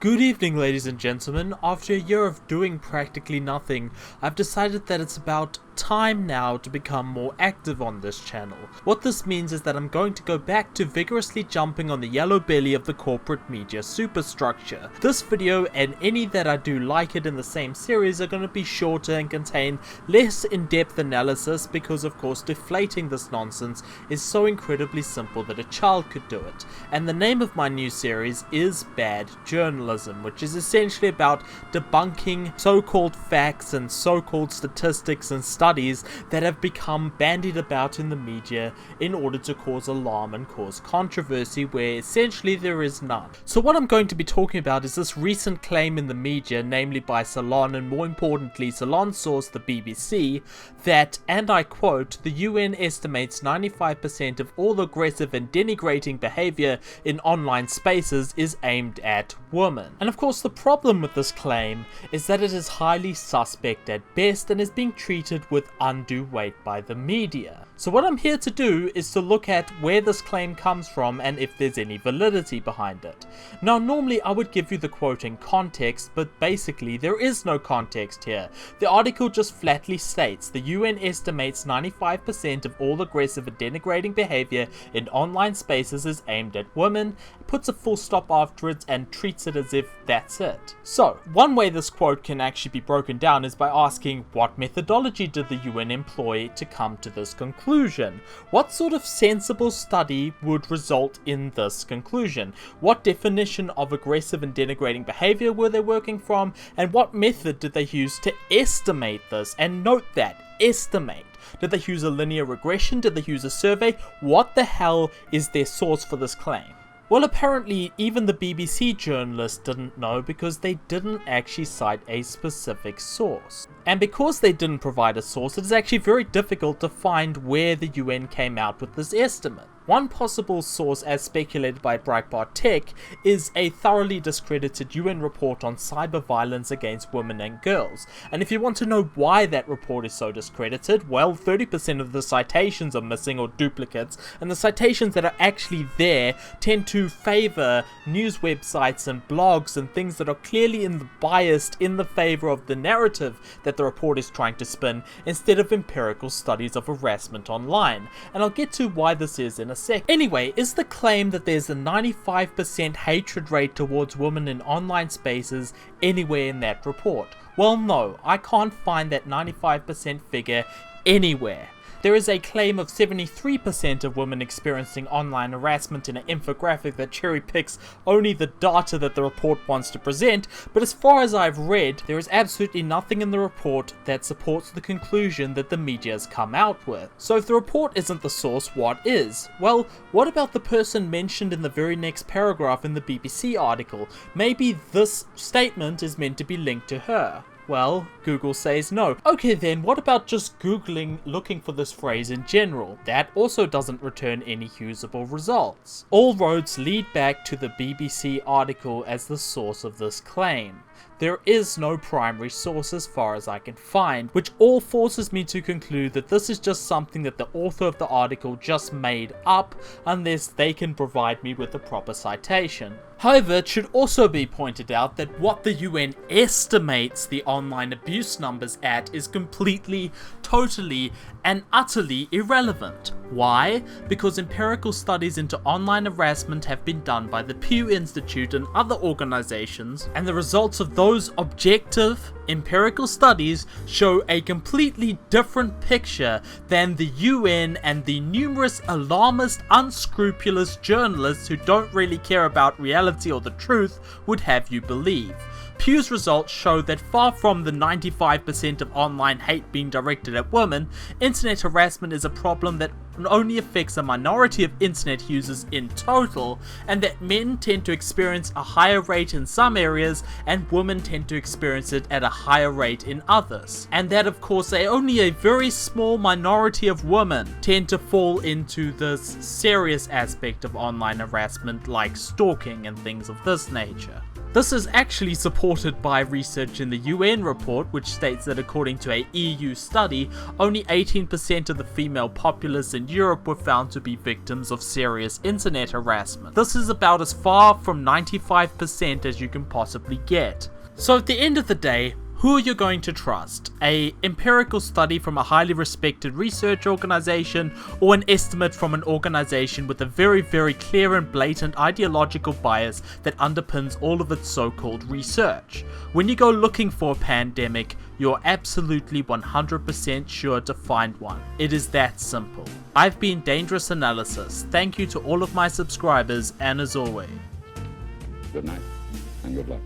Good evening, ladies and gentlemen. After a year of doing practically nothing, I've decided that it's about time now to become more active on this channel. What this means is that I'm going to go back to vigorously jumping on the yellow belly of the corporate media superstructure. This video and any that I do like it in the same series are going to be shorter and contain less in-depth analysis because of course deflating this nonsense is so incredibly simple that a child could do it. And the name of my new series is Bad Journalism, which is essentially about debunking so-called facts and so-called statistics and studies that have become bandied about in the media in order to cause alarm and cause controversy where essentially there is none. So what I'm going to be talking about is this recent claim in the media, namely by Salon and more importantly Salon's source the BBC, that, and I quote, the UN estimates 95% of all aggressive and denigrating behavior in online spaces is aimed at women. And of course the problem with this claim is that it is highly suspect at best and is being treated with undue weight by the media. So what I'm here to do is to look at where this claim comes from and if there's any validity behind it. Now normally I would give you the quote in context, but basically there is no context here. The article just flatly states the UN estimates 95% of all aggressive and denigrating behavior in online spaces is aimed at women, puts a full stop after it and treats it as if that's it. So one way this quote can actually be broken down is by asking what methodology did the UN employ to come to this conclusion? What sort of sensible study would result in this conclusion? What definition of aggressive and denigrating behavior were they working from? And what method did they use to estimate this? And note that, estimate. Did they use a linear regression? Did they use a survey? What the hell is their source for this claim? Well, apparently even the BBC journalists didn't know because they didn't actually cite a specific source. And because they didn't provide a source, it is actually very difficult to find where the UN came out with this estimate. One possible source, as speculated by Breitbart Tech, is a thoroughly discredited UN report on cyber violence against women and girls. And if you want to know why that report is so discredited, well, 30% of the citations are missing or duplicates, and the citations that are actually there tend to favor news websites and blogs and things that are clearly biased in the favor of the narrative that the report is trying to spin, instead of empirical studies of harassment online. And I'll get to why this is in a sec. Anyway, is the claim that there's a 95% hatred rate towards women in online spaces anywhere in that report? Well, no, I can't find that 95% figure anywhere. There is a claim of 73% of women experiencing online harassment in an infographic that cherry picks only the data that the report wants to present, but as far as I've read, there is absolutely nothing in the report that supports the conclusion that the media has come out with. So if the report isn't the source, what is? Well, what about the person mentioned in the very next paragraph in the BBC article? Maybe this statement is meant to be linked to her. Well, Google says no. Okay then, what about just Googling looking for this phrase in general? That also doesn't return any usable results. All roads lead back to the BBC article as the source of this claim. There is no primary source as far as I can find, which all forces me to conclude that this is just something that the author of the article just made up, unless they can provide me with a proper citation. However, it should also be pointed out that what the UN estimates the online abuse numbers at is completely, totally, and utterly irrelevant. Why? Because empirical studies into online harassment have been done by the Pew Institute and other organizations, and the results of those objective empirical studies show a completely different picture than the UN and the numerous alarmist, unscrupulous journalists who don't really care about reality or the truth would have you believe. Pew's results show that far from the 95% of online hate being directed at women, internet harassment is a problem that only affects a minority of internet users in total, and that men tend to experience a higher rate in some areas and women tend to experience it at a higher rate in others. And that of course only a very small minority of women tend to fall into this serious aspect of online harassment like stalking and things of this nature. This is actually supported by research in the UN report, which states that according to a EU study, only 18% of the female populace in Europe were found to be victims of serious internet harassment. This is about as far from 95% as you can possibly get. So at the end of the day, who are you going to trust? A empirical study from a highly respected research organization, or an estimate from an organization with a very clear and blatant ideological bias that underpins all of its so-called research? When you go looking for a pandemic, you're absolutely 100% sure to find one. It is that simple. I've been Dangerous Analysis. Thank you to all of my subscribers, and as always, good night and good luck.